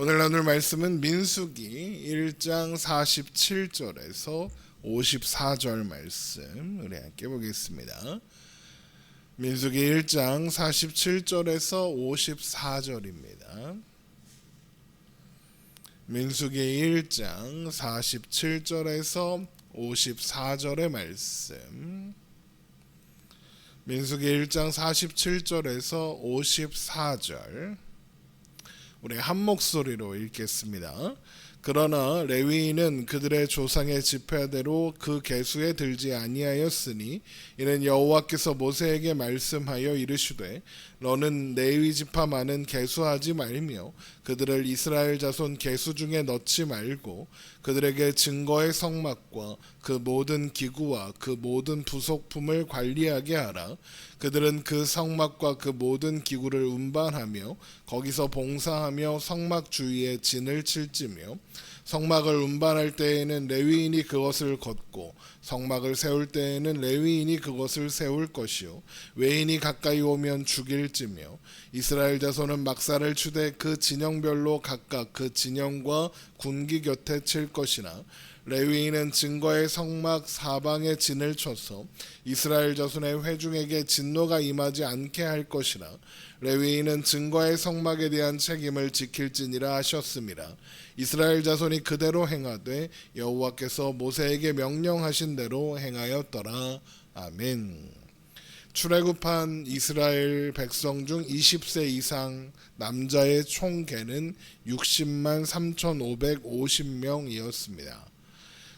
오늘 나눌 말씀은 민수기 1장 47절에서 54절 말씀 우리 함께 보겠습니다. 민수기 1장 47절에서 54절입니다. 민수기 1장 47절에서 54절의 말씀. 민수기 1장 47절에서 54절 우리 한 목소리로 읽겠습니다. 그러나 레위인은 그들의 조상의 지파대로 그 계수에 들지 아니하였으니 이는 여호와께서 모세에게 말씀하여 이르시되 너는 레위 지파만은 계수하지 말며 그들을 이스라엘 자손 계수 중에 넣지 말고 그들에게 증거의 성막과 그 모든 기구와 그 모든 부속품을 관리하게 하라. 그들은 그 성막과 그 모든 기구를 운반하며 거기서 봉사하며 성막 주위에 진을 칠지며 성막을 운반할 때에는 레위인이 그것을 걷고 성막을 세울 때에는 레위인이 그것을 세울 것이요 외인이 가까이 오면 죽일지며 이스라엘 자손은 막사를 추되 그 진영별로 각각 그 진영과 군기 곁에 칠 것이나 레위인은 증거의 성막 사방에 진을 쳐서 이스라엘 자손의 회중에게 진노가 임하지 않게 할 것이라. 레위인은 증거의 성막에 대한 책임을 지킬지니라 하셨습니다. 이스라엘 자손이 그대로 행하되 여호와께서 모세에게 명령하신 대로 행하였더라. 아멘. 출애굽한 이스라엘 백성 중 20세 이상 남자의 총 계는 60만 3,550명이었습니다.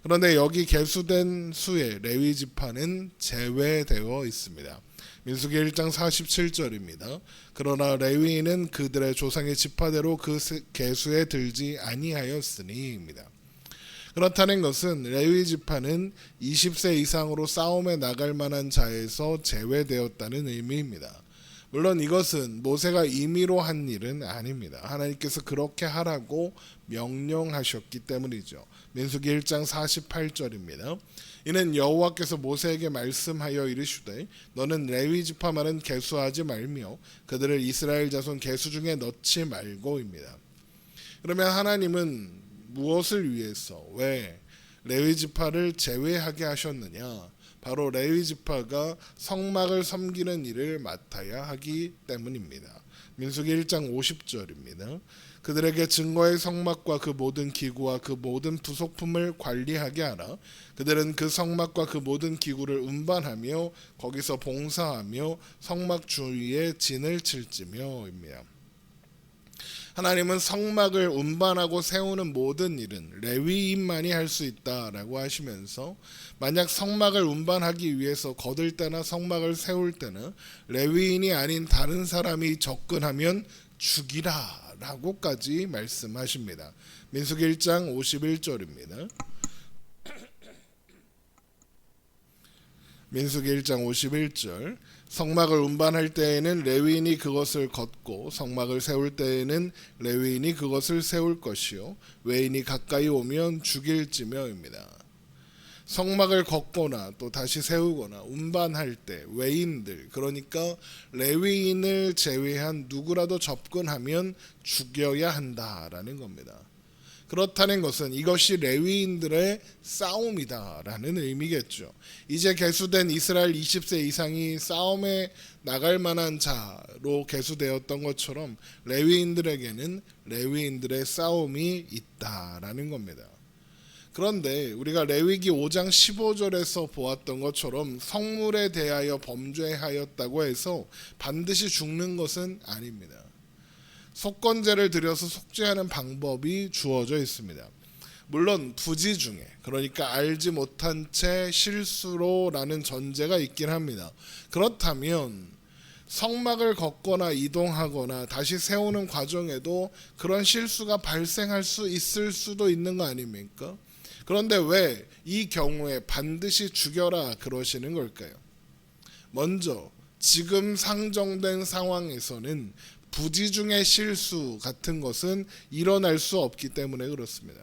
그런데 여기 계수된 수의 레위 지파는 제외되어 있습니다. 민수기 1장 47절입니다. 그러나 레위인은 그들의 조상의 지파대로 그 계수에 들지 아니하였으니입니다. 그렇다는 것은 레위 지파는 20세 이상으로 싸움에 나갈 만한 자에서 제외되었다는 의미입니다. 물론 이것은 모세가 임의로 한 일은 아닙니다. 하나님께서 그렇게 하라고 명령하셨기 때문이죠. 민수기 1장 48절입니다. 이는 여호와께서 모세에게 말씀하여 이르시되 너는 레위 지파만은 계수하지 말며 그들을 이스라엘 자손 계수 중에 넣지 말고입니다. 그러면 하나님은 무엇을 위해서 왜 레위 지파를 제외하게 하셨느냐? 바로 레위 지파가 성막을 섬기는 일을 맡아야 하기 때문입니다. 민수기 1장 50절입니다. 그들에게 증거의 성막과 그 모든 기구와 그 모든 부속품을 관리하게 하라. 그들은 그 성막과 그 모든 기구를 운반하며 거기서 봉사하며 성막 주위에 진을 칠지며입니다. 하나님은 성막을 운반하고 세우는 모든 일은 레위인만이 할 수 있다라고 하시면서 만약 성막을 운반하기 위해서 거둘 때나 성막을 세울 때는 레위인이 아닌 다른 사람이 접근하면 죽이라 라고까지 말씀하십니다. 민수기 1장 51절입니다. 민수기 1장 51절 성막을 운반할 때에는 레위인이 그것을 걷고 성막을 세울 때에는 레위인이 그것을 세울 것이요 외인이 가까이 오면 죽일지며입니다. 성막을 걷거나 또 다시 세우거나 운반할 때 외인들 그러니까 레위인을 제외한 누구라도 접근하면 죽여야 한다라는 겁니다. 그렇다는 것은 이것이 레위인들의 싸움이다라는 의미겠죠. 이제 계수된 이스라엘 20세 이상이 싸움에 나갈 만한 자로 계수되었던 것처럼 레위인들에게는 레위인들의 싸움이 있다라는 겁니다. 그런데 우리가 레위기 5장 15절에서 보았던 것처럼 성물에 대하여 범죄하였다고 해서 반드시 죽는 것은 아닙니다. 속건제를 드려서 속죄하는 방법이 주어져 있습니다. 물론 부지 중에 그러니까 알지 못한 채 실수로라는 전제가 있긴 합니다. 그렇다면 성막을 걷거나 이동하거나 다시 세우는 과정에도 그런 실수가 발생할 수 있을 수도 있는 거 아닙니까? 그런데 왜 이 경우에 반드시 죽여라 그러시는 걸까요? 먼저 지금 상정된 상황에서는 부지 중의 실수 같은 것은 일어날 수 없기 때문에 그렇습니다.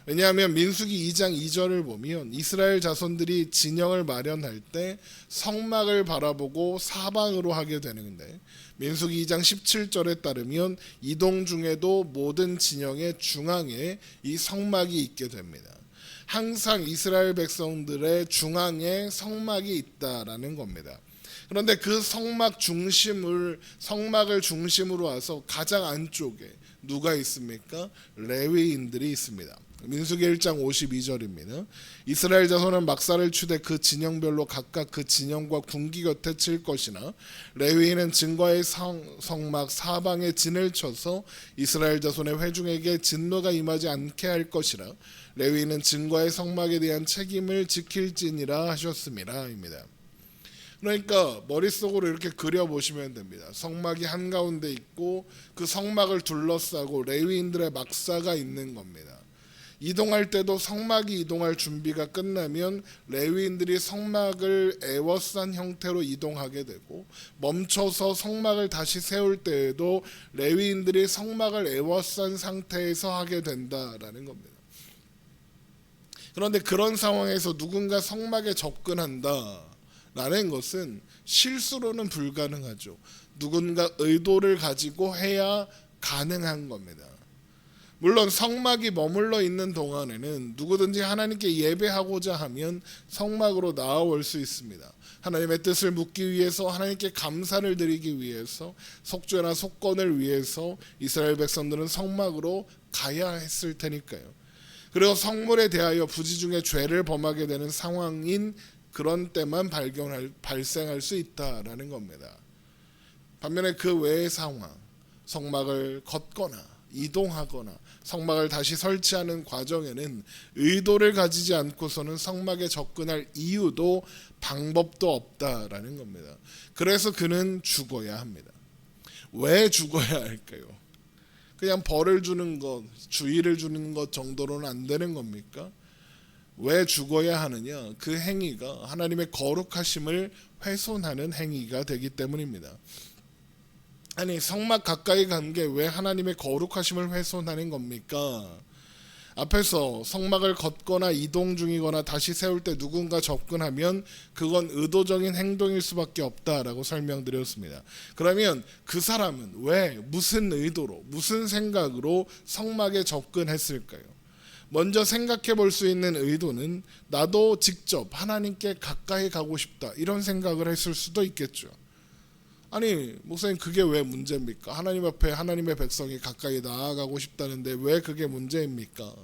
왜냐하면 민수기 2장 2절을 보면 이스라엘 자손들이 진영을 마련할 때 성막을 바라보고 사방으로 하게 되는데, 민수기 2장 17절에 따르면 이동 중에도 모든 진영의 중앙에 이 성막이 있게 됩니다. 항상 이스라엘 백성들의 중앙에 성막이 있다라는 겁니다. 그런데 그 성막을 중심으로 와서 가장 안쪽에 누가 있습니까? 레위인들이 있습니다. 민수기 1장 52절입니다. 이스라엘 자손은 막사를 추되 그 진영별로 각각 그 진영과 군기 곁에 칠 것이나 레위인은 진과의 성막 사방에 진을 쳐서 이스라엘 자손의 회중에게 진노가 임하지 않게 할 것이라. 레위인은 진과의 성막에 대한 책임을 지킬지니라 하셨음이라 입니다. 그러니까 머릿속으로 이렇게 그려보시면 됩니다. 성막이 한가운데 있고 그 성막을 둘러싸고 레위인들의 막사가 있는 겁니다. 이동할 때도 성막이 이동할 준비가 끝나면 레위인들이 성막을 에워싼 형태로 이동하게 되고, 멈춰서 성막을 다시 세울 때에도 레위인들이 성막을 에워싼 상태에서 하게 된다라는 겁니다. 그런데 그런 상황에서 누군가 성막에 접근한다라는 것은 실수로는 불가능하죠. 누군가 의도를 가지고 해야 가능한 겁니다. 물론 성막이 머물러 있는 동안에는 누구든지 하나님께 예배하고자 하면 성막으로 나아올 수 있습니다. 하나님의 뜻을 묻기 위해서, 하나님께 감사를 드리기 위해서, 속죄나 속건을 위해서 이스라엘 백성들은 성막으로 가야 했을 테니까요. 그리고 성물에 대하여 부지 중에 죄를 범하게 되는 상황인 그런 때만 발생할 수 있다라는 겁니다. 반면에 그 외의 상황, 성막을 걷거나 이동하거나 성막을 다시 설치하는 과정에는 의도를 가지지 않고서는 성막에 접근할 이유도 방법도 없다라는 겁니다. 그래서 그는 죽어야 합니다. 왜 죽어야 할까요? 그냥 벌을 주는 것, 주의를 주는 것 정도로는 안 되는 겁니까? 왜 죽어야 하느냐? 그 행위가 하나님의 거룩하심을 훼손하는 행위가 되기 때문입니다. 아니, 성막 가까이 간 게 왜 하나님의 거룩하심을 훼손하는 겁니까? 앞에서 성막을 걷거나 이동 중이거나 다시 세울 때 누군가 접근하면 그건 의도적인 행동일 수밖에 없다라고 설명드렸습니다. 그러면 그 사람은 왜, 무슨 의도로, 무슨 생각으로 성막에 접근했을까요? 먼저 생각해 볼 수 있는 의도는 나도 직접 하나님께 가까이 가고 싶다, 이런 생각을 했을 수도 있겠죠. 아니, 목사님, 그게 왜 문제입니까? 하나님 앞에 하나님의 백성이 가까이 나아가고 싶다는데 왜 그게 문제입니까?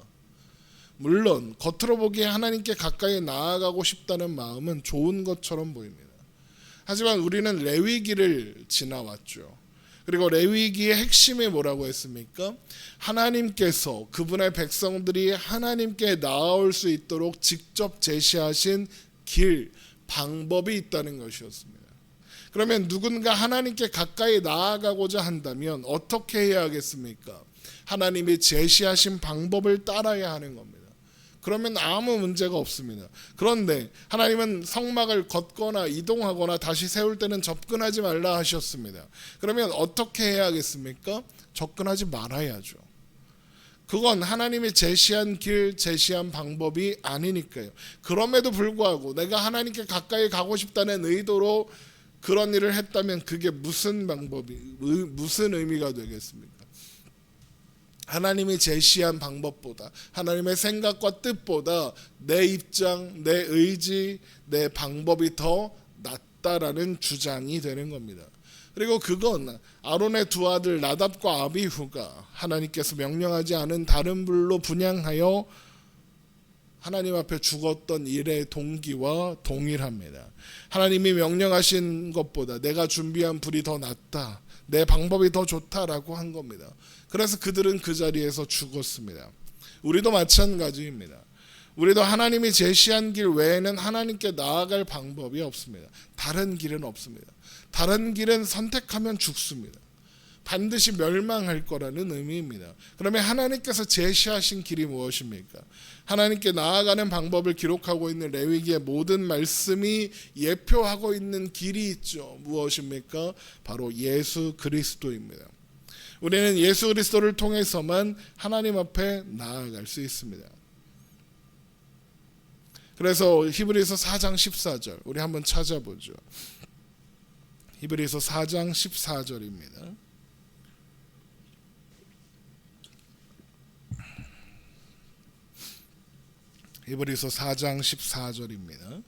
물론 겉으로 보기에 하나님께 가까이 나아가고 싶다는 마음은 좋은 것처럼 보입니다. 하지만 우리는 레위기를 지나왔죠. 그리고 레위기의 핵심이 뭐라고 했습니까? 하나님께서 그분의 백성들이 하나님께 나아올 수 있도록 직접 제시하신 길, 방법이 있다는 것이었습니다. 그러면 누군가 하나님께 가까이 나아가고자 한다면 어떻게 해야 하겠습니까? 하나님이 제시하신 방법을 따라야 하는 겁니다. 그러면 아무 문제가 없습니다. 그런데 하나님은 성막을 걷거나 이동하거나 다시 세울 때는 접근하지 말라 하셨습니다. 그러면 어떻게 해야 하겠습니까? 접근하지 말아야죠. 그건 하나님이 제시한 길, 제시한 방법이 아니니까요. 그럼에도 불구하고 내가 하나님께 가까이 가고 싶다는 의도로 그런 일을 했다면 그게 무슨 의미가 되겠습니까? 하나님이 제시한 방법보다, 하나님의 생각과 뜻보다 내 입장, 내 의지, 내 방법이 더 낫다라는 주장이 되는 겁니다. 그리고 그건 아론의 두 아들 나답과 아비후가 하나님께서 명령하지 않은 다른 불로 분향하여 하나님 앞에 죽었던 일의 동기와 동일합니다. 하나님이 명령하신 것보다 내가 준비한 불이 더 낫다, 내 방법이 더 좋다라고 한 겁니다. 그래서 그들은 그 자리에서 죽었습니다. 우리도 마찬가지입니다. 우리도 하나님이 제시한 길 외에는 하나님께 나아갈 방법이 없습니다. 다른 길은 없습니다. 다른 길은 선택하면 죽습니다. 반드시 멸망할 거라는 의미입니다. 그러면 하나님께서 제시하신 길이 무엇입니까? 하나님께 나아가는 방법을 기록하고 있는 레위기의 모든 말씀이 예표하고 있는 길이 있죠. 무엇입니까? 바로 예수 그리스도입니다. 우리는 예수 그리스도를 통해서만 하나님 앞에 나아갈 수 있습니다. 그래서 히브리서 4장 14절 우리 한번 찾아보죠. 히브리서 4장 14절입니다. 히브리서 4장 14절입니다.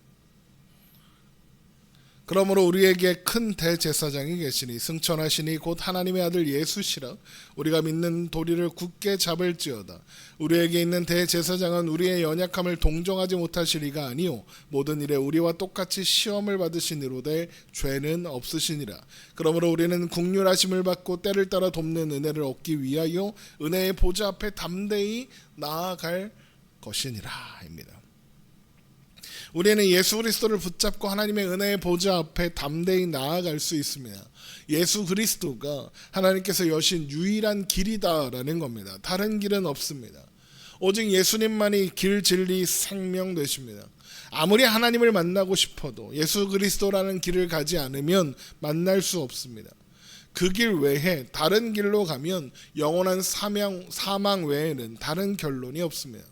그러므로 우리에게 큰 대제사장이 계시니 승천하시니 곧 하나님의 아들 예수시라. 우리가 믿는 도리를 굳게 잡을지어다. 우리에게 있는 대제사장은 우리의 연약함을 동정하지 못하실 이가 아니요 모든 일에 우리와 똑같이 시험을 받으시니로되 죄는 없으시니라. 그러므로 우리는 긍휼하심을 받고 때를 따라 돕는 은혜를 얻기 위하여 은혜의 보좌 앞에 담대히 나아갈 것이니라입니다. 우리는 예수 그리스도를 붙잡고 하나님의 은혜의 보좌 앞에 담대히 나아갈 수 있습니다. 예수 그리스도가 하나님께서 여신 유일한 길이다라는 겁니다. 다른 길은 없습니다. 오직 예수님만이 길, 진리, 생명 되십니다. 아무리 하나님을 만나고 싶어도 예수 그리스도라는 길을 가지 않으면 만날 수 없습니다. 그 길 외에 다른 길로 가면 영원한 사망 외에는 다른 결론이 없습니다.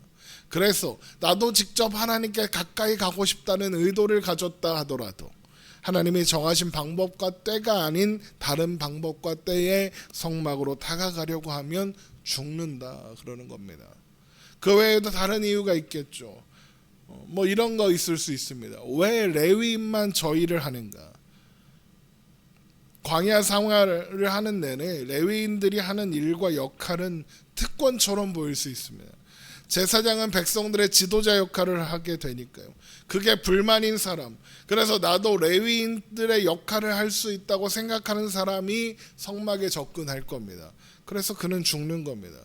그래서 나도 직접 하나님께 가까이 가고 싶다는 의도를 가졌다 하더라도 하나님이 정하신 방법과 때가 아닌 다른 방법과 때의 성막으로 다가가려고 하면 죽는다 그러는 겁니다. 그 외에도 다른 이유가 있겠죠. 뭐 이런 거 있을 수 있습니다. 왜 레위인만 저 일을 하는가? 광야 생활을 하는 내내 레위인들이 하는 일과 역할은 특권처럼 보일 수 있습니다. 제사장은 백성들의 지도자 역할을 하게 되니까요. 그게 불만인 사람, 그래서 나도 레위인들의 역할을 할 수 있다고 생각하는 사람이 성막에 접근할 겁니다. 그래서 그는 죽는 겁니다.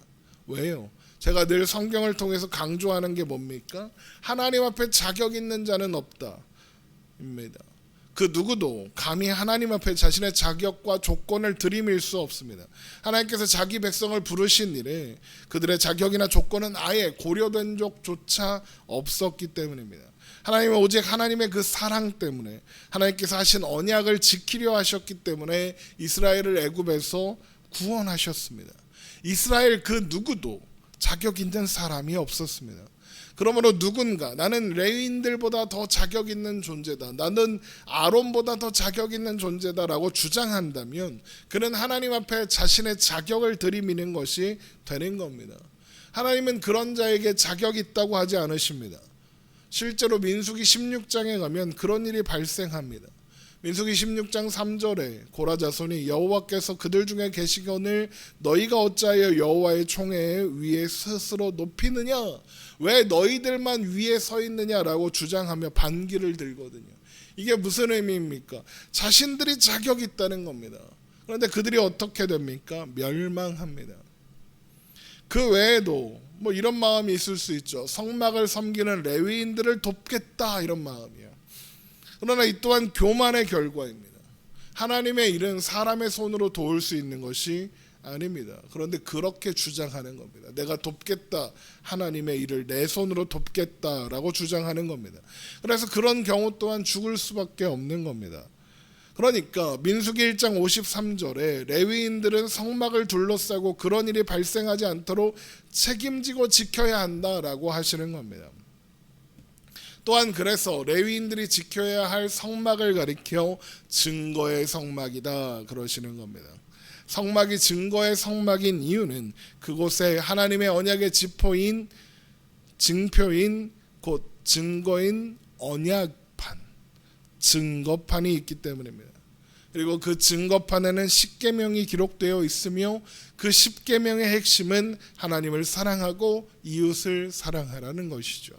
왜요? 제가 늘 성경을 통해서 강조하는 게 뭡니까? 하나님 앞에 자격 있는 자는 없다 입니다. 그 누구도 감히 하나님 앞에 자신의 자격과 조건을 들이밀 수 없습니다. 하나님께서 자기 백성을 부르신 일에 그들의 자격이나 조건은 아예 고려된 적조차 없었기 때문입니다. 하나님은 오직 하나님의 그 사랑 때문에 하나님께서 하신 언약을 지키려 하셨기 때문에 이스라엘을 애굽에서 구원하셨습니다. 이스라엘 그 누구도 자격 있는 사람이 없었습니다. 그러므로 누군가 나는 레위인들보다 더 자격 있는 존재다, 나는 아론보다 더 자격 있는 존재다라고 주장한다면 그는 하나님 앞에 자신의 자격을 들이미는 것이 되는 겁니다. 하나님은 그런 자에게 자격이 있다고 하지 않으십니다. 실제로 민수기 16장에 가면 그런 일이 발생합니다. 민수기 16장 3절에 고라 자손이 여호와께서 그들 중에 계시거늘 너희가 어찌하여 여호와의 총회 위에 스스로 높이느냐, 왜 너희들만 위에 서 있느냐라고 주장하며 반기를 들거든요. 이게 무슨 의미입니까? 자신들이 자격이 있다는 겁니다. 그런데 그들이 어떻게 됩니까? 멸망합니다. 그 외에도 뭐 이런 마음이 있을 수 있죠. 성막을 섬기는 레위인들을 돕겠다 이런 마음이에요. 그러나 이 또한 교만의 결과입니다. 하나님의 일은 사람의 손으로 도울 수 있는 것이 아닙니다. 그런데 그렇게 주장하는 겁니다. 내가 돕겠다, 하나님의 일을 내 손으로 돕겠다라고 주장하는 겁니다. 그래서 그런 경우 또한 죽을 수밖에 없는 겁니다. 그러니까 민수기 1장 53절에 레위인들은 성막을 둘러싸고 그런 일이 발생하지 않도록 책임지고 지켜야 한다라고 하시는 겁니다. 또한 그래서 레위인들이 지켜야 할 성막을 가리켜 증거의 성막이다 그러시는 겁니다. 성막이 증거의 성막인 이유는 그곳에 하나님의 언약의 지포인 증표인 곧 증거인 언약판, 증거판이 있기 때문입니다. 그리고 그 증거판에는 십계명이 기록되어 있으며 그 십계명의 핵심은 하나님을 사랑하고 이웃을 사랑하라는 것이죠.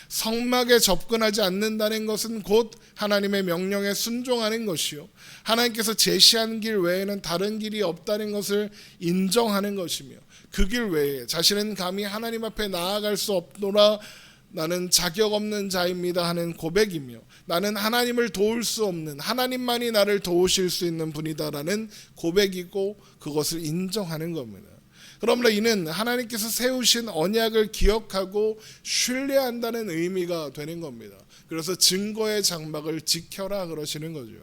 성막에 접근하지 않는다는 것은 곧 하나님의 명령에 순종하는 것이요, 하나님께서 제시한 길 외에는 다른 길이 없다는 것을 인정하는 것이며 그 길 외에 자신은 감히 하나님 앞에 나아갈 수 없노라, 나는 자격 없는 자입니다 하는 고백이며 나는 하나님을 도울 수 없는, 하나님만이 나를 도우실 수 있는 분이다라는 고백이고 그것을 인정하는 겁니다. 그러므로 이는 하나님께서 세우신 언약을 기억하고 신뢰한다는 의미가 되는 겁니다. 그래서 증거의 장막을 지켜라 그러시는 거죠.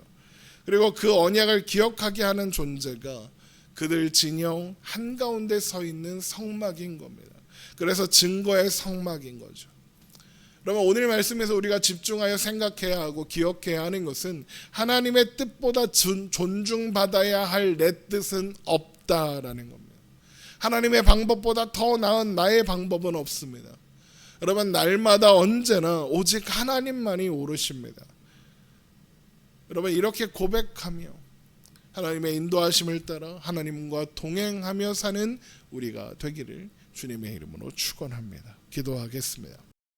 그리고 그 언약을 기억하게 하는 존재가 그들 진영 한가운데 서 있는 성막인 겁니다. 그래서 증거의 성막인 거죠. 그러면 오늘 말씀에서 우리가 집중하여 생각해야 하고 기억해야 하는 것은 하나님의 뜻보다 존중받아야 할 내 뜻은 없다라는 겁니다. 하나님의 방법보다 더 나은 나의 방법은 없습니다. 여러분, 날마다 언제나 오직 하나님만이 옳으십니다. 여러분, 이렇게 고백하며 하나님의 인도하심을 따라 하나님과 동행하며 사는 우리가 되기를 주님의 이름으로 축원합니다. 기도하겠습니다.